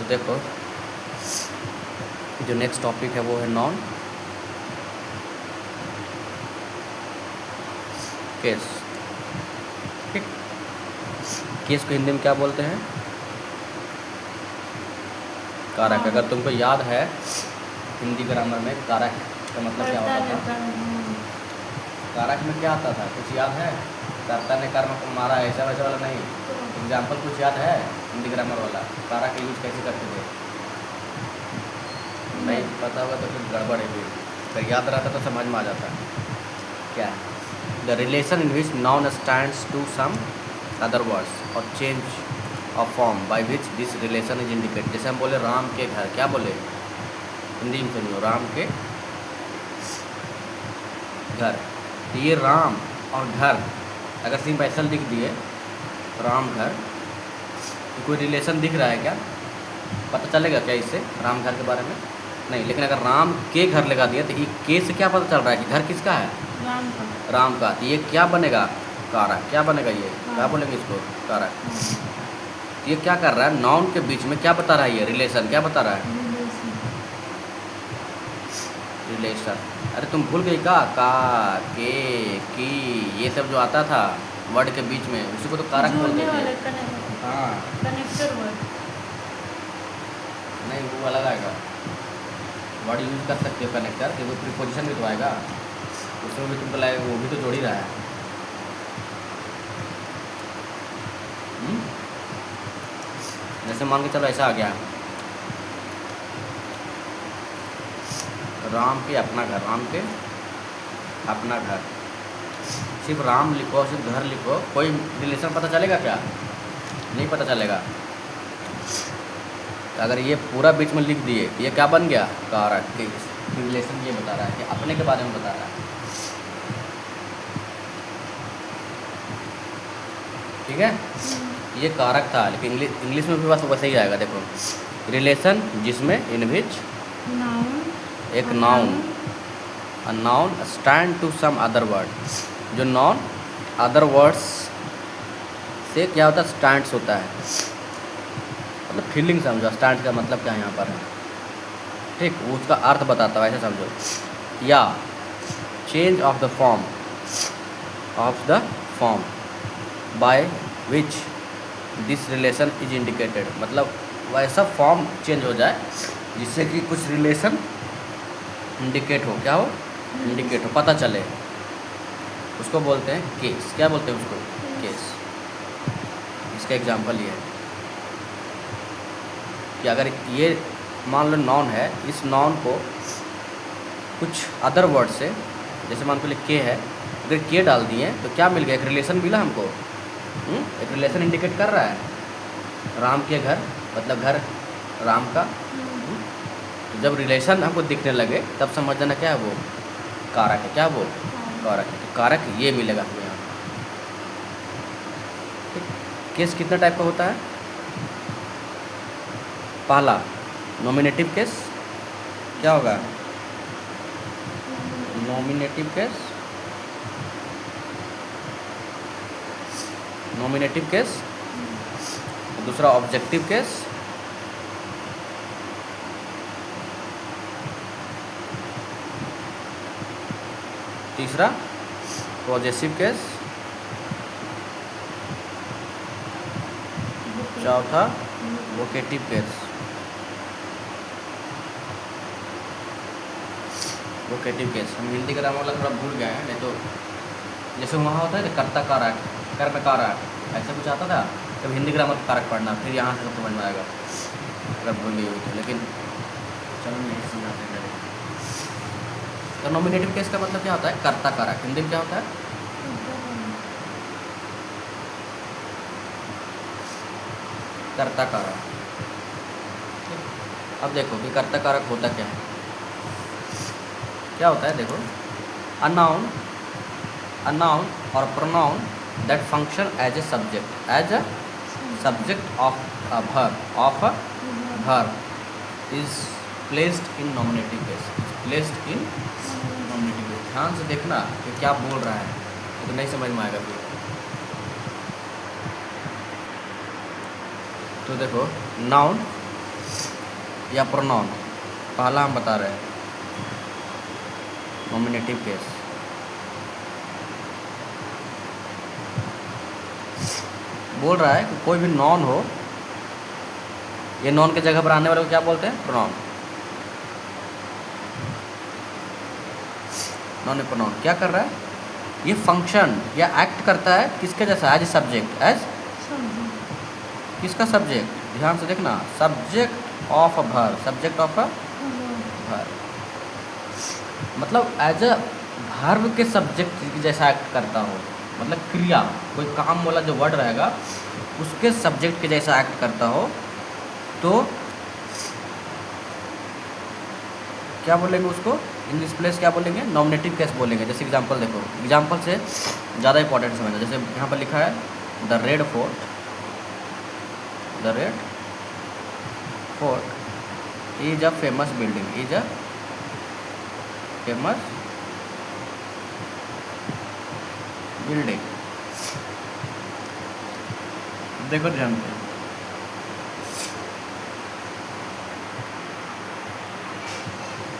तो देखो जो नेक्स्ट टॉपिक है वो है नॉन केस। ठीक, केस को हिंदी में क्या बोलते हैं? कारक। अगर तुमको याद है हिंदी ग्रामर में कारक का मतलब क्या होता था? कारक में क्या आता था, कुछ याद है? कर्ता ने कर्म को मारा, ऐसा वैसा वाला नहीं। एग्जाम्पल कुछ याद है हिंदी ग्रामर वाला? कारक यूज कैसे करते थे? नहीं पता होगा तो फिर गड़बड़ है। फिर अगर याद रहता तो समझ में आ जाता। क्या है? The relation in which noun stands to some other words और change of form by which this relation is indicate. जैसे हम बोले राम के घर, क्या बोले हिंदी में? सुनियो, राम के घर। तो ये राम और घर अगर सिर्फ ऐसा लिख दिए राम घर, तो कोई रिलेशन दिख रहा है क्या? पता चलेगा क्या इससे राम घर के बारे में? नहीं। लेकिन अगर राम के घर लगा दिया तो ये के से क्या पता चल रहा है कि घर किसका है? राम का। राम का। तो ये क्या बनेगा? कारक। क्या बनेगा ये? क्या बोलेंगे इसको? कारक। ये क्या कर रहा है? नाउन के बीच में क्या बता रहा है? ये रिलेशन क्या बता रहा है? रिलेशन। अरे तुम भूल गई का के की ये सब जो आता था वर्ड के बीच में, उसी को तो कारक बोलते थे। हाँ, कनेक्टर वर्ड। नहीं वो अलग आएगा। वर्ड यूज कर सकते हो कनेक्टर, क्योंकि प्रीपोजिशन भी तो आएगा उसमें भी तुमको लगेगा वो भी तो जोड़ ही रहा है। जैसे मान के चलो ऐसा आ गया, राम के अपना घर, राम के अपना घर। सिर्फ राम लिखो, सिर्फ घर लिखो, कोई रिलेशन पता चलेगा क्या? नहीं पता चलेगा। तो अगर ये पूरा बीच में लिख दिए, ये क्या बन गया? कारक। रिलेशन ये बता रहा है कि अपने के बारे में बता रहा है। ठीक है, ये कारक था। लेकिन इंग्लिश में भी बस वैसे ही आएगा। देखो, रिलेशन जिसमें इन विच एक noun a noun stand to some other word. जो नाउन अदर वर्ड्स से क्या होता है? स्टैंड्स होता है। मतलब फीलिंग समझो, स्टैंड का मतलब क्या यहाँ पर है। ठीक, उसका अर्थ बताता हूँ, ऐसे समझो। या change of the form by which this relation is indicated. मतलब वैसा फॉर्म चेंज हो जाए जिससे कि कुछ रिलेशन इंडिकेट हो। क्या हो? इंडिकेट हो, पता चले। उसको बोलते हैं केस। क्या बोलते हैं उसको? केस। इसका एग्जांपल ये है कि अगर ये मान लो नॉन है, इस नॉन को कुछ अदर वर्ड से, जैसे मान लो के है, अगर के डाल दिए तो क्या मिल गया? एक रिलेशन मिला हमको। एक रिलेशन इंडिकेट कर रहा है। राम के घर मतलब घर राम का। तो जब रिलेशन हमको दिखने लगे तब समझ जाना क्या है? वो कारक है। क्या वो? कारक है। तो कारक ये मिलेगा हमें यहाँ। केस कितने टाइप का होता है? पहला नॉमिनेटिव केस। क्या होगा? Nominative case. Nominative case. दूसरा ऑब्जेक्टिव केस। तीसरा पॉजेसिव केस। चौथा वोकेटिव केस। वोकेटिव केस हम हिंदी ग्रामर वाला थोड़ा भूल गए हैं, नहीं तो जैसे वहाँ होता है कर्ता कारक, कर्म कारक, ऐसा कुछ आता था। तब हिंदी ग्रामर कारक पढ़ना, फिर यहाँ से समझ में आएगा अगर भूल गई हुई थी। लेकिन चलो नहीं समझाते हैं। तो नॉमिनेटिव केस का मतलब क्या होता है? कर्ता कारक। हिंदी में क्या होता है? कर्ता कारक। अब देखो कि कर्ता कारक होता क्या है? क्या होता है? देखो, a noun or pronoun that function as a subject of a verb is placed in nominative case. ध्यान से देखना कि क्या बोल रहा है, तो नहीं समझ में आएगा फिर। तो देखो, नाउन या प्रोनाउन? पहला हम बता रहे हैं नॉमिनेटिव केस। बोल रहा है कि कोई भी नॉन हो, ये नॉन के जगह पर आने वाले को क्या बोलते हैं? प्रोनाउन। नॉन ए प्रोनाउन क्या कर रहा है? ये फंक्शन या एक्ट करता है किसके जैसा? As a subject. As subject. किसका सब्जेक्ट? ध्यान से देखना, subject of a verb. Subject of a verb मतलब एज अ वर्ब के सब्जेक्ट जैसा एक्ट करता हो, मतलब क्रिया, कोई काम वाला जो वर्ड रहेगा उसके सब्जेक्ट के जैसा एक्ट करता हो, तो क्या बोलेंगे उसको? इन दिस प्लेस क्या बोलेंगे? नॉमिनेटिव केस बोलेंगे। जैसे एग्जांपल देखो, एग्जांपल से ज़्यादा इंपॉर्टेंट समझना। जैसे यहाँ पर लिखा है the Red fort. The Red fort is a famous building. Is a famous building. देखो ध्यान से,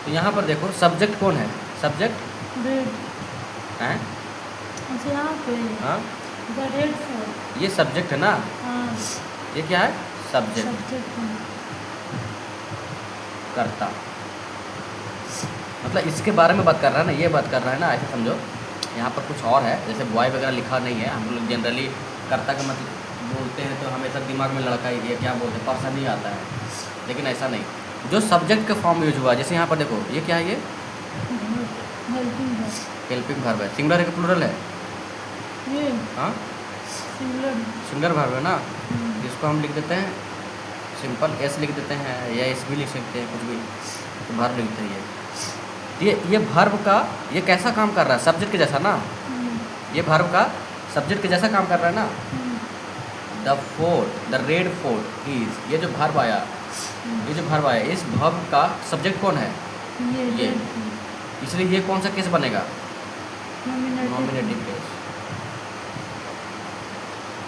तो यहाँ पर देखो सब्जेक्ट कौन है? Subject red. है। अच्छा यहाँ पे हाँ, द रेड फोर्ट। ये सब्जेक्ट है ना, हाँ ये क्या है? सब्जेक्ट। सब्जेक्ट है। करता मतलब इसके बारे में बात कर रहा है ना, ये बात कर रहा है ना, ऐसे समझो। यहाँ पर कुछ और है, जैसे बॉय वगैरह लिखा नहीं है। हम लोग जनरली कर्ता का मतलब बोलते हैं तो हमेशा दिमाग में लड़का ही, ये क्या बोलते हैं, पर्सन ही आता है, लेकिन ऐसा नहीं। जो सब्जेक्ट का फॉर्म यूज हुआ, जैसे यहाँ पर देखो, ये क्या है? ये हेल्पिंग है। हेल्पिंग वर्ब है। सिंगुलर है कि प्लूरल है? ये हाँ, सिंगुलर। सिंगुलर वर्ब है ना। इसको हम लिख देते हैं सिंपल एस लिख देते हैं, या एस भी लिख सकते हैं, कुछ भी, तो वर्ब लिखते हैं। ये वर्ब का ये कैसा काम कर रहा है? सब्जेक्ट के जैसा ना। ये वर्ब का सब्जेक्ट के जैसा काम कर रहा है ना। The fort, the Red fort is, ये जो वर्ब आया, ये जो वर्ब आया, इस वर्ब का सब्जेक्ट कौन है? ये। इसलिए ये कौन सा केस बनेगा? Nominative case.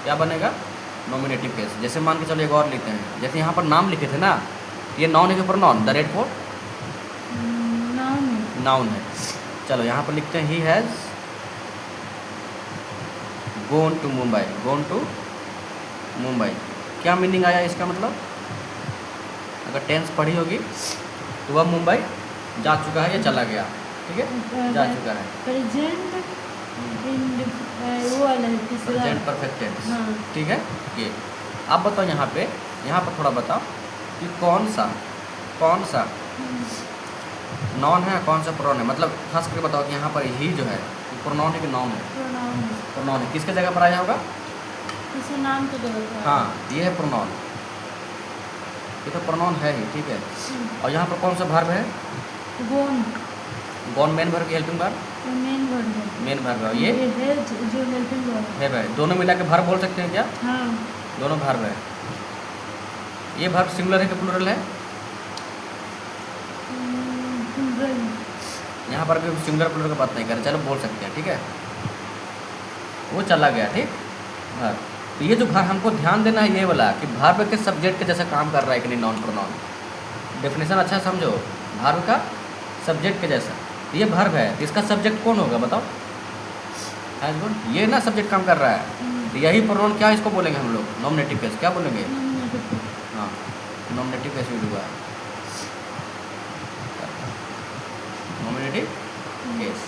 क्या बनेगा? Nominative case. जैसे मान के चलो एक और लिखते हैं, जैसे यहाँ पर नाम लिखे थे ना, ये नाउन है कि pronoun? The Red Fort noun है। चलो यहाँ पर लिखते हैं he has gone to Mumbai. Gone to Mumbai क्या मीनिंग आया इसका? मतलब अगर टेंस पढ़ी होगी तो वह मुंबई जा चुका है या चला गया, ठीक है, जा चुका है। प्रेजेंट वो वाला है तीसरा। प्रेजेंट परफेक्ट टेंस, हाँ। ठीक है। ये आप बताओ यहाँ पर थोड़ा बताओ कि कौन सा नॉन है, कौन सा प्रोनाउन है? मतलब खास करके बताओ कि यहाँ पर ही जो है प्रोनाउन है कि नाउन है? प्रोनाउन है। प्रोनाउन है। किसके जगह पर आया होगा? किसी नाम के जगह पर। हाँ, ये है प्रोनाउन। ये तो प्रोनाउन है ही, ठीक है। और यहाँ पर कौन सा वर्ब है? गोन। गॉन मेन वर्ब की हेल्पिंग वर्ब? मेन वर्ड है। मेन वर्ब है। ये है जो हेल्पिंग वर्ड है भाई। दोनों मिला के वर्ब बोल सकते हैं क्या? हाँ। दोनों वर्ब है। ये वर्ब सिंगुलर है कि प्लूरल है? यहाँ पर भी सिंगुलर प्लूरल की बात नहीं कर रहे, चलो बोल सकते हैं, ठीक है। वो चला गया, ठीक। वर्ब, तो ये जो वर्ब हमको ध्यान देना है ये वाला कि वर्ब के सब्जेक्ट के जैसा काम कर रहा है कि नहीं नॉन प्रोनाउन। डेफिनेशन अच्छा समझो, वर्ब का सब्जेक्ट के जैसा। ये वर्ब है, इसका सब्जेक्ट कौन होगा बताओ? हैज़ गॉन, ये ना सब्जेक्ट काम कर रहा है, तो यही प्रोनाउन क्या इसको बोलेंगे हम लोग? Nominative case. क्या बोलेंगे? हाँ, नॉमिनेटिव केस यूज हुआ है। नॉमिनेटिव केस,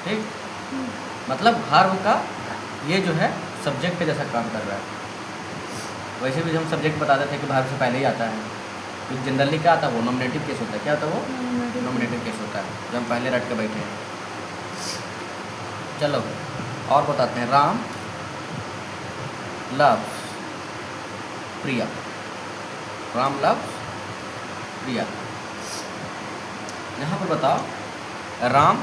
ठीक। मतलब वर्ब का ये जो है सब्जेक्ट के जैसा काम कर रहा है। वैसे भी हम सब्जेक्ट बता देते हैं कि वर्ब से पहले ही आता है, तो जनरली क्या आता है? वो नॉमिनेटिव केस होता है। क्या होता है वो? नॉमिनेटिव केस होता है, जब हम पहले रट के बैठे हैं। चलो और बताते हैं। राम लव्स प्रिया। राम लव्स प्रिया। यहाँ पर बताओ राम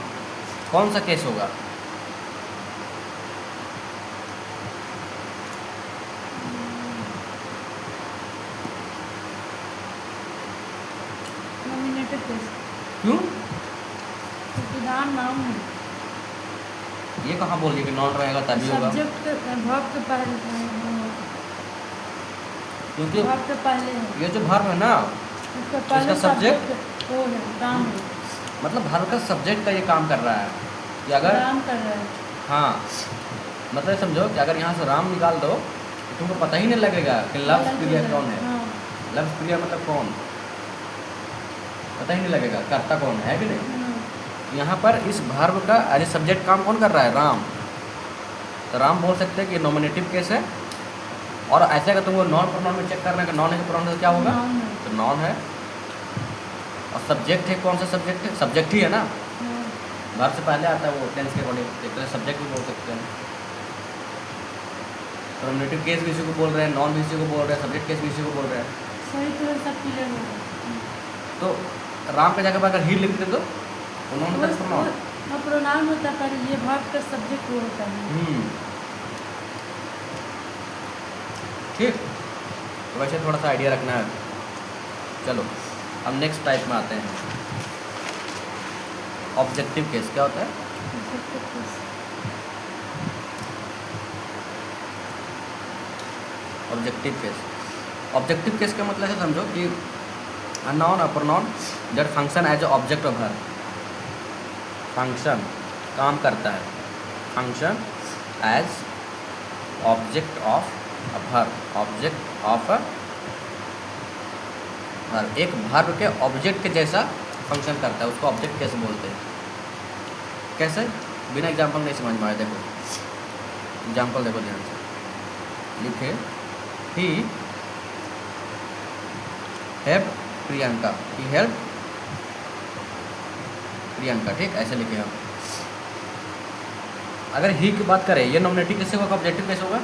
कौन सा केस होगा? Nominated case. क्यों? क्योंकि नाम है। ये कहाँ बोल रही कि नॉन रहेगा तभी होगा? सब्जेक्ट वर्ब के पहले क्योंकि भाग से पहले है। ये जो वर्ब है ना, उसका पहले इसका subject? वो है, राम है। मतलब वर्ब का सब्जेक्ट का ये काम कर रहा है कि अगर राम कर रहा है। हाँ, मतलब समझो कि अगर यहाँ से राम निकाल दो तो तुमको पता ही नहीं लगेगा कि लव क्रिया कौन है। हाँ। लव क्रिया मतलब कौन, पता ही नहीं लगेगा कर्ता कौन है कि नहीं। यहाँ पर इस वर्ब का एज ए सब्जेक्ट काम कौन कर रहा है, राम। तो राम बोल सकते हैं कि नॉमिनेटिव केस है। और ऐसे अगर तुमको नॉन प्रोनाउन में चेक करना है कि नॉन है कि प्रोनाउन है तो क्या होगा, नाउन है। तो नॉन है। और सब्जेक्ट है, कौन सा सब्जेक्ट है, सब्जेक्ट ही है ना, हाँ। वर्ब से पहले आता है वो टेंस के अकॉर्डिंग, एक तरह सब्जेक्ट भी बोल सकते हैं। नॉमिनेटिव केस भी इसी को बोल रहे हैं, नॉन भी इसी को बोल रहे हैं, सब्जेक्ट केस भी इसी को बोल रहे हैं। सही तो सब क्लियर होगा। तो राम के जगह पर अगर ही लिखते तो उन्होंने वो तो प्रोनाउन। वो प्रोनाउन होता है, पर ये भाग का सब्जेक्ट वो होता है। ठीक, तो वैसे थोड़ा सा आइडिया रखना है। चलो अब नेक्स्ट टाइप में आते हैं, ऑब्जेक्टिव केस क्या होता है। ऑब्जेक्टिव केस, ऑब्जेक्टिव केस का मतलब है समझो कि अ नाउन और pronoun that function as a object of verb. Function काम करता है, function as object of a verb, object of a verb, एक वर्ब के ऑब्जेक्ट के जैसा फंक्शन करता है, उसको ऑब्जेक्ट कैसे बोलते हैं। कैसे, बिना एग्जाम्पल नहीं समझ में आया। देखो एग्जाम्पल देखो ध्यान से, लिखे ही हेल्प प्रियंका, ही हेल्प प्रियंका। ठीक, ऐसे लिखे हम। अगर ही की बात करें, ये नॉमिनेटिव कैसे होगा, ऑब्जेक्टिव कैसे होगा,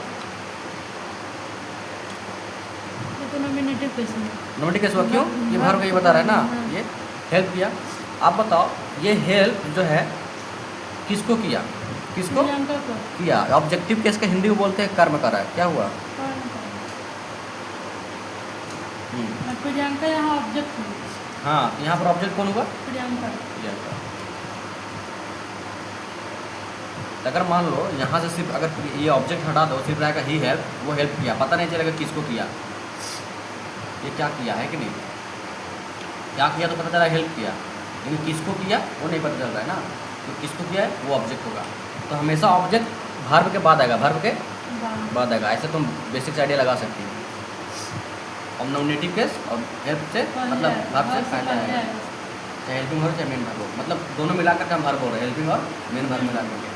ये तो नॉमिनेटिव केस है। नॉमिनेटिव कैसे होगा, क्यों, ये वर्ब का ये बता रहा है ना, ये हेल्प किया। आप बताओ ये हेल्प जो है किसको किया, किसको प्रियंका को। किया। ऑब्जेक्टिव केस का हिंदी में बोलते हैं कर्म करा है, क्या हुआ। और प्रियंका यहाँ ऑब्जेक्ट है। हाँ, यहाँ पर ऑब्जेक्ट कौन हुआ, प्रियंका। प्रियंका। अगर मान लो यहाँ से सिर्फ अगर ये ऑब्जेक्ट हटा दो, सिर्फ रहेगा ही हेल्प, वो हेल्प किया, पता नहीं चलेगा किसको किया, ये क्या किया है कि नहीं। क्या किया तो पता चला हेल्प किया, लेकिन किसको किया वो नहीं पता चल रहा है ना, तो किसको किया है वो ऑब्जेक्ट होगा। तो हमेशा ऑब्जेक्ट वर्ब के बाद आएगा, वर्ब के बाद आएगा। ऐसे तुम बेसिक आइडिया लगा सकती हो। और नॉमिनेटिव केस और हेल्प से मतलब वर्ब से पहले आएगा, चाहे हेल्पिंग वर्ब चाहे मेन वर्ब हो, मतलब दोनों मिलाकर के हम वर्ब हो रहे हैं, हेल्पिंग और मेन वर्ब मिला करके,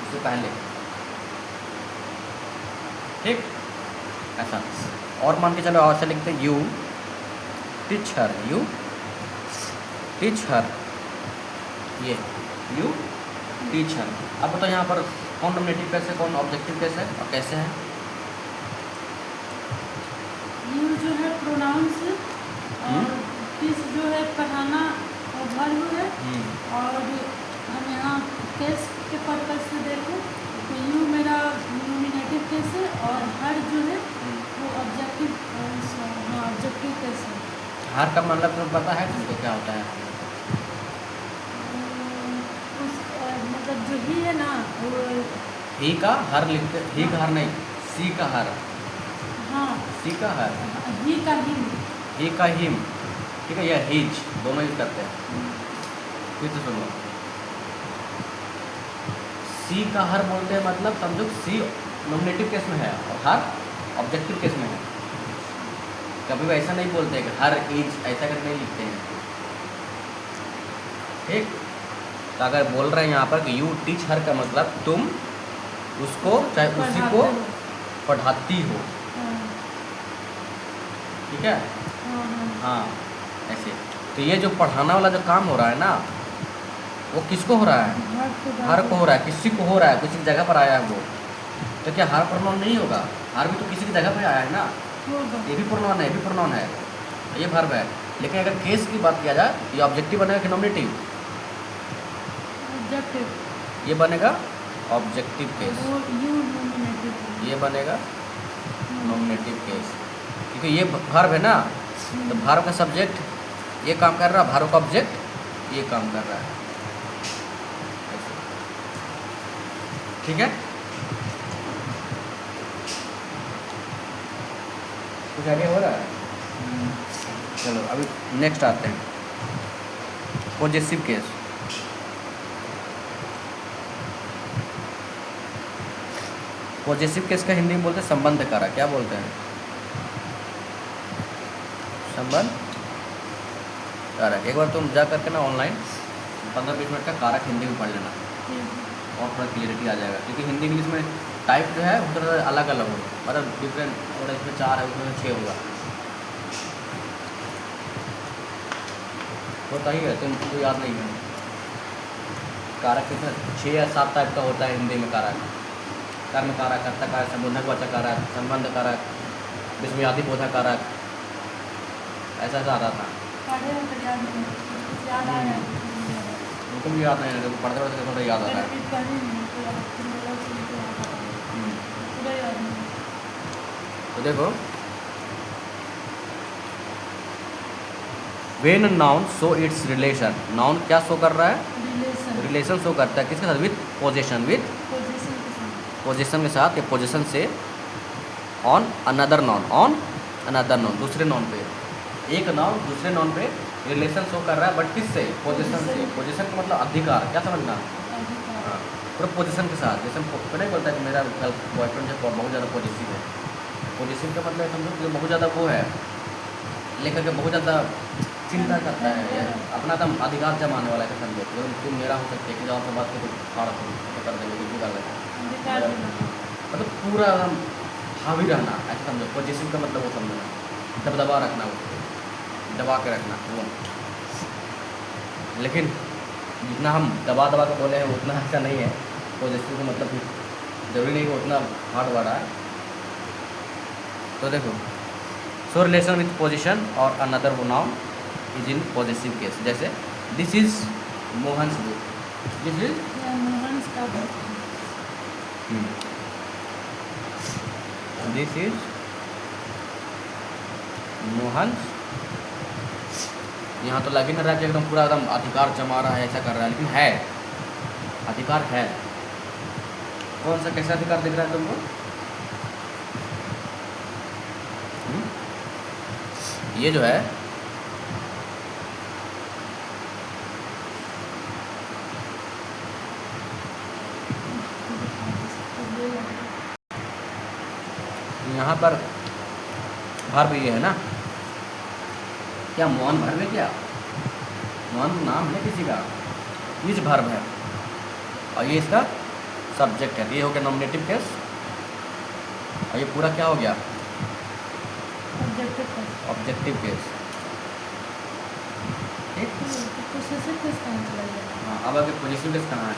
उससे पहले। ठीक, ऐसा। और मान के चलो, और से लिखते हैं you teach her, you teach हर, ये यू टीच हर। अब बताओ यहाँ पर कौन नॉमिनेटिव केस है, कौन ऑब्जेक्टिव केस है और कैसे है। यू जो है प्रोनाउंस और टीच जो है पढ़ाना और वर्ब है। और हम यहाँ केस के पर्पज से देखें तो यू मेरा नॉमिनेटिव केस है और हर जो है वो ऑब्जेक्टिव, हाँ ऑब्जेक्टिव केस है। हर का मतलब तुम्हें पता है तुमको क्या होता है। उस मतलब जो ही है ना वो, ही का हर लिखते, ही का हर नहीं, सी का हर, हाँ सी का हर, ही का ही, ही का हिम, ठीक है, या हीज, दोनों यूज करते हैं। फिर तो सुनो, सी का हर बोलते हैं, मतलब समझो सी नॉमिनेटिव केस में है और हर ऑब्जेक्टिव केस में है। कभी भी ऐसा नहीं बोलते कि हर ईच, ऐसा करके नहीं लिखते हैं। ठीक, तो अगर बोल रहे हैं यहाँ पर कि यू टीच हर का मतलब तुम उसको चाहे उसी को पढ़ाती हो, ठीक है। हाँ, ऐसे। तो ये जो पढ़ाना वाला जो काम हो रहा है ना, वो किसको हो रहा है, हर को हो रहा है, किसी को हो रहा है, किसी जगह पर आया है वो। तो क्या हर प्रोनाउन नहीं होगा, हर भी तो किसी की जगह पर आया है ना, ये भी प्रोनाउन है, ये भी प्रोनाउन है, ये वर्ब है। लेकिन अगर केस की बात किया जाए, ये ऑब्जेक्टिव बनेगा कि नॉमिनेटिव, ये बनेगा ऑब्जेक्टिव केस, ये बनेगा नॉमिनेटिव केस, क्योंकि ये वर्ब है ना, तो वर्ब का सब्जेक्ट ये काम कर रहा है, वर्ब का ऑब्जेक्ट ये काम कर रहा है। ठीक है। कुछ आइडिया हो रहा है? चलो अभी नेक्स्ट आते हैं, पॉजेसिव केस। पॉजेसिव केस का हिंदी में बोलते हैं संबंध कारक। क्या बोलते हैं? संबंध कारक। एक बार तुम जा करके ना ऑनलाइन 15-20 मिनट का कारक हिंदी में पढ़ लेना और थोड़ा क्लियरिटी आ जाएगा, क्योंकि हिंदी इंग्लिश में टाइप जो है वो थोड़ा अलग अलग होगा, मतलब डिफरेंट, थोड़ा इसमें 4 है उसमें 6 होगा, होता ही है, तुमको याद नहीं है। कारक कितने 6 या 7 टाइप का होता है हिंदी में कारक। कर्म कारक, कर्ता कारक, संबंधकवाचक कारक, संबंध कारक, विस्मयादि बोधा कारक, ऐसा ऐसा आता था। उनको भी याद नहीं है, पढ़ते पढ़ते थोड़ा याद आता है। तो देखो, when noun show it's relation, noun क्या शो कर रहा है? रिलेशन शो करता है किसके साथ? विथ पोजीशन, विथ पोजीशन के साथ या पोजीशन से, on another non, on another non, दूसरे नॉन पे। एक नाउन दूसरे नॉन पे रिलेशन शो कर रहा है, बट किससे? पोजीशन से। पोजीशन का मतलब अधिकार, क्या समझना? हाँ, पूरा पोजीशन के साथ। जैसे तो नहीं बोलता कि मेरा बॉयफ्रेंड जो बहुत ज़्यादा पॉजिटिव है। पॉजिटिव का मतलब समझो कि बहुत ज़्यादा वो है, लेकर के बहुत ज़्यादा चिंता करता है, अपना तो अधिकार जमाने वाला है, समझो तुम मेरा हो सकते कि जहाँ से बात करो फाड़ कर देंगे, कुछ भी कर लेंगे, मतलब पूरा हावी रहना, ऐसा समझो। पॉजिटिव का मतलब वो समझना, दबदबा रखना, उसको दबा के रखना वो। लेकिन जितना हम दबा दबा के बोले हैं उतना ऐसा नहीं है। पॉजिटिव का मतलब जरूरी नहीं कि उतना हार्ड वर्ड है। तो देखो, सो रिलेशन विथ पोजीशन और another noun is in positive case. जैसे this is Mohan's book, this is this is Mohan's. यहाँ तो लगे ना रहा कि एकदम पूरा एकदम अधिकार जमा रहा है, ऐसा कर रहा है, लेकिन है, अधिकार है। कौन सा कैसा अधिकार दिख रहा है तुमको? ये जो है यहाँ पर भार भी है ना, क्या मोहन भर्व है? क्या मोहन नाम है किसी का? इज भर्व है और ये इसका सब्जेक्ट है। ये हो गया नॉमिनेटिव केस और ये पूरा क्या हो गया? Objective case. ठीक, हाँ। अब अगर पॉजिटिव केस कहाँ है?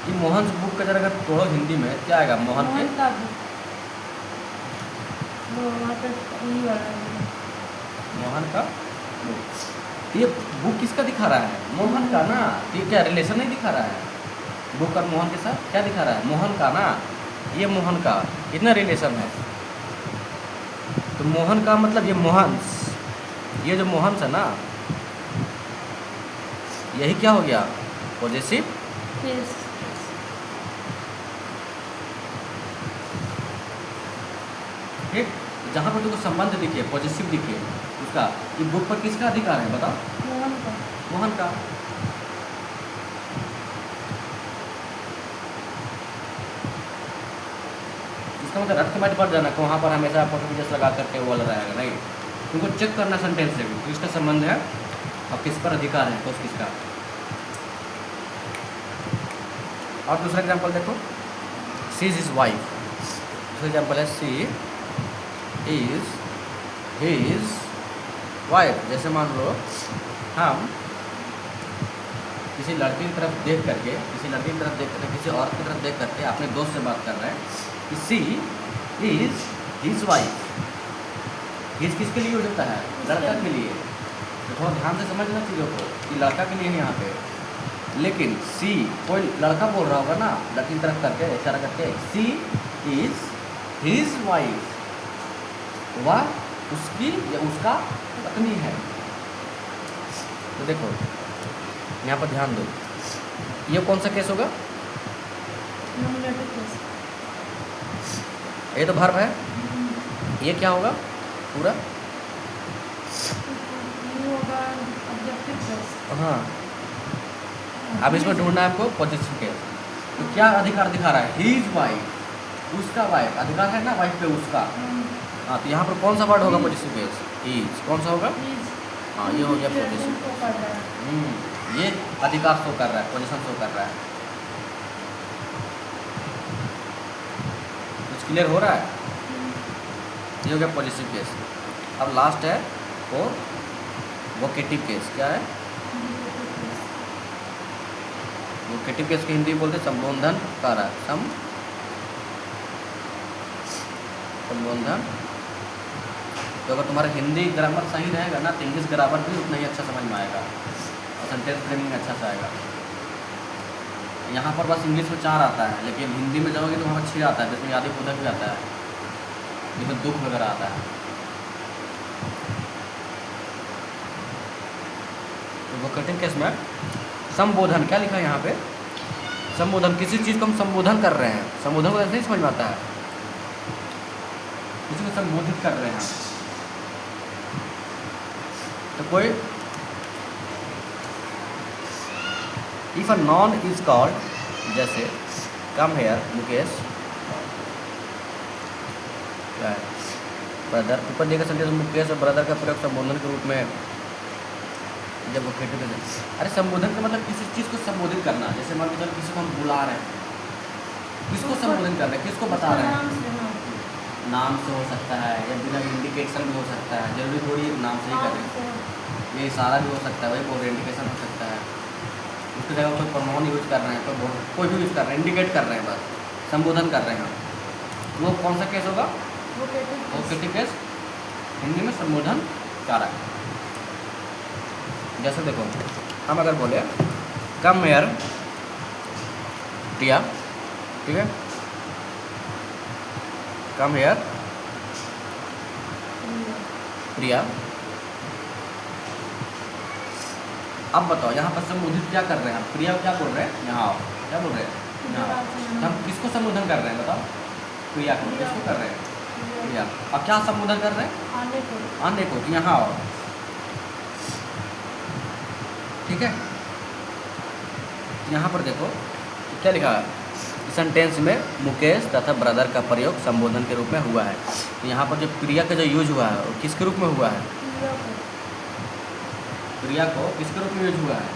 ये मोहन बुक का जरा अगर तोड़ो हिंदी में क्या आएगा? मोहन के मोहन का बुक। ये बुक किसका दिखा रहा है? मोहन का ना। ये क्या रिलेशन नहीं दिखा रहा है बुक और मोहन के साथ? क्या दिखा रहा है? मोहन का ना। ये मोहन का कितना रिलेशन है? तो मोहन का मतलब ये मोहन्स, ये जो मोहन्स है ना, यही क्या हो गया? Positive case. ठीक। जहाँ पर तुमको संबंध दिखे, पॉजिटिव दिखे, उसका ये बुक पर किसका अधिकार है बताओ? मोहन का। मोहन का। इसका मतलब रट के मत बढ़ जाना कि वहाँ पर हमेशा पोस्टफिजस लगा करके वो रहेगा, नहीं। तुमको चेक करना सेंटेंस से भी किसका संबंध है और किस पर अधिकार है, तो किसका। और दूसरा एग्जाम्पल देखो, सी इज हिज वाइफ। दूसरा एग्जाम्पल है सी इज हिज वाइफ। जैसे मान लो हम किसी लड़की की तरफ देख करके, किसी औरत की तरफ देख करके अपने दोस्त से बात कर रहे हैं कि सी इज हिज वाइफ। हिज किसके लिए यूज होता है? लड़का के लिए। तो थोड़ा ध्यान से समझना चीज़ों को कि लड़का के लिए है यहाँ पे। लेकिन सी, कोई लड़का बोल रहा होगा ना लड़की की तरफ करके, इशारा करके, सी इज हिज वाइफ, वह उसकी या उसका पत्नी है। तो देखो यहाँ पर ध्यान दो, ये कौन सा केस होगा? Nominative case. ये तो वर्ब है, ये क्या होगा पूरा? ये होगा ऑब्जेक्टिव केस। हाँ, अब इसमें ढूंढना है आपको पॉजिटिव केस। तो क्या अधिकार दिखा रहा है? हीज वाइफ, उसका वाइफ, अधिकार है ना वाइफ पे उसका। हाँ, तो यहाँ पर कौन सा वर्ड होगा पॉजिटिव केस? हीज। कौन सा होगा? हाँ, ये हो गया पॉजिटिव। को कर रहा है। ये अधिकार शो कर रहा है, पोजीशन शो कर रहा है। कुछ क्लियर हो रहा है? ये हो गया पॉजिटिव केस। अब लास्ट है वो वोकेटिव केस। क्या है? वोकेटिव केस की हिंदी बोलते संबोधन कारक। संबोधन। तो अगर तुम्हारा हिंदी ग्रामर सही रहेगा ना तो इंग्लिश ग्रामर भी उतना ही अच्छा समझ में आएगा और सेंटेंस फ्रेमिंग अच्छा से आएगा। यहाँ पर बस इंग्लिश में 4 आता है, लेकिन हिंदी में जाओगे तो वहाँ 6 आता है, जिसमें आदि बोधक भी आता है, जिसमें दुख वगैरह आता है। तो वोकेटिव केस में संबोधन, क्या लिखा है यहाँ पे? संबोधन, किसी चीज़ को हम संबोधन कर रहे हैं। संबोधन को ऐसे ही समझ में आता है, किसी को संबोधित कर रहे हैं। तो कोई if a non is called, जैसे कम हेयर मुकेश, क्या है? ब्रदर। ऊपर देखा सेंटेंस मुकेश और ब्रदर का प्रयोग संबोधन के रूप में जब वो खेटे थे। अरे संबोधन का मतलब किसी चीज़ को संबोधित करना। जैसे मान लो किसी को हम बुला रहे हैं, किसको संबोधन कर रहे हैं, किसको बता रहे हैं? नाम से हो सकता है या बिना इंडिकेशन भी हो सकता है, जरूरी थोड़ी नाम से ही कर रहे हैं। ये इशारा भी हो सकता है, वही कोई इंडिकेशन हो सकता है। उसकी जगह कोई प्रोनाउन यूज कर रहे हैं, कोई भी यूज कर रहे हैं, इंडिकेट कर रहे हैं, बस संबोधन कर रहे हैं। वो कौन सा केस होगा? Vocative case. हिंदी में संबोधन कारक। जैसे देखो, हम अगर बोले कम हेयर प्रिया, ठीक है, कम हेयर प्रिया। अब बताओ यहाँ पर संबोधित क्या कर रहे हैं? प्रिया क्या बोल रहे हैं? यहाँ आओ। क्या बोल रहे हैं? यहाँ आओ। हम किसको संबोधन कर रहे हैं बताओ? प्रिया को। किसको कर रहे हैं? प्रिया। अब क्या संबोधन कर रहे हैं? आने को। यहाँ आओ, ठीक है। यहाँ पर देखो क्या लिखा है? सेंटेंस में मुकेश तथा ब्रदर का प्रयोग संबोधन के रूप में हुआ है। तो यहाँ पर जो प्रिया का जो यूज हुआ है वो किसके रूप में हुआ है? प्रिया को किसके रूप में यूज हुआ है?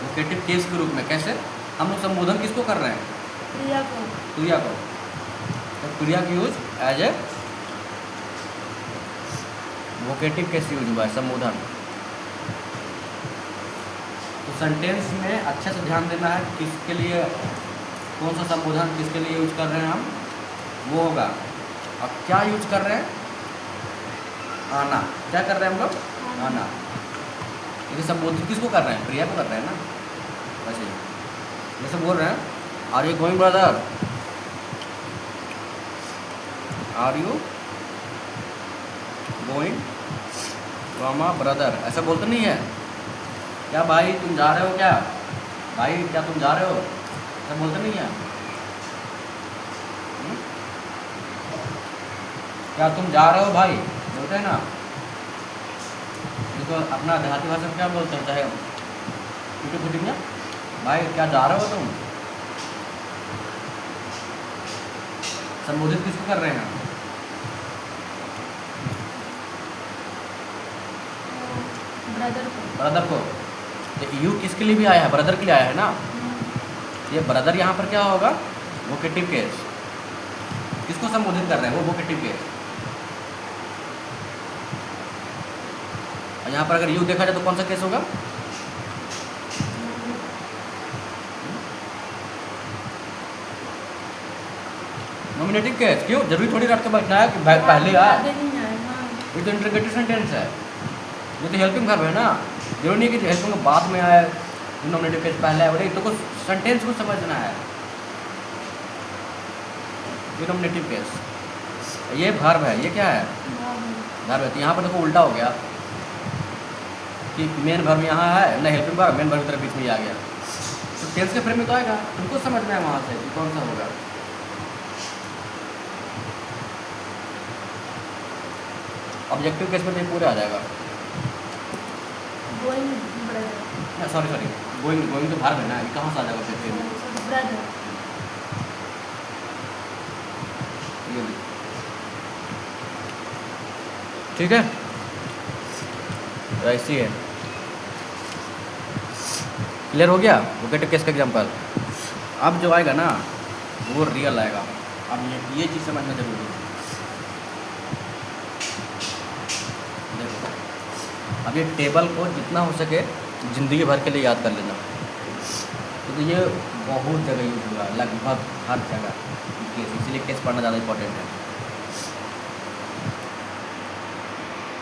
वोकेटिव केस के रूप में। कैसे? हम लोग संबोधन किसको कर रहे हैं? प्रिया को। तो प्रिया की use as a vocative case use हुआ है, संबोधन। तो सेंटेंस में अच्छे से ध्यान देना है किसके लिए कौन सा संबोधन किसके लिए यूज कर रहे हैं हम, वो होगा। अब क्या यूज कर रहे हैं? आना। क्या कर रहे हैं हम लोग? आना। लेकिन संबोधित किसको कर रहे हैं? प्रिया को कर रहे हैं ना। वैसे जैसे बोल रहे हैं are you going brother, are you going मामा ब्रदर, ऐसा बोलते नहीं है क्या? भाई तुम जा रहे हो क्या? भाई क्या तुम जा रहे हो? ऐसा बोलते नहीं है? क्या तुम जा रहे हो भाई? बोलते हैं ना। इसको अपना देहाती भाषा में क्या बोलते हैं? चाहे टूटी फूटी में, भाई क्या जा रहे हो तुम? संबोधित किसको कर रहे हैं? ब्रदर को। यू किसके लिए भी आया है? ब्रदर के लिए आया है ना। ये ब्रदर यहाँ पर क्या होगा? Vocative case. किसको संबोधित कर रहे हैं? वो वोकेटिव केस। और यहाँ पर अगर यू देखा जाए तो कौन सा केस होगा? Nominative case. क्यों? जरूरी थोड़ी रट के बैठना है कि पहले आया। ये तो इंटरोगेटिव सेंटेंस है, ये तो हेल्पिंग वर्ब है ना। जरूरी नहीं कि हेल्पिंग बाद में आए, नॉमिनेटिव केस पहले आए। नहीं तो कुछ सेंटेंस को समझना है। ये नॉमिनेटिव केस, ये वर्ब है। ये क्या है? वर्ब है। तो यहाँ पर देखो उल्टा हो गया कि मेन वर्ब यहाँ है ना, हेल्पिंग वर्ब मेन वर्ब की तरफ बीच में ही आ गया। तो टेंस के फ्रेम में तो आएगा, तुमको समझना है वहाँ से कि कौन सा होगा। ऑब्जेक्टिव केस में तो ये पूरा आ जाएगा। Going brother, sorry sorry, going going तो भार में ना, ये कहाँ से आ जाएगा ऑब्जेक्टिव? ब्रदर। ये भी। ठीक है, तो ऐसी है। क्लियर हो गया वोकेटिव केस का एग्जाम्पल। अब जो आएगा ना वो रियल आएगा। अब ये चीज़ समझना जरूरी है। देखो, अब ये टेबल को जितना हो सके ज़िंदगी भर के लिए याद कर लेना, तो ये बहुत जगह यूज होगा, लगभग हर जगह केस, इसीलिए केस पढ़ना ज़्यादा इंपॉर्टेंट है।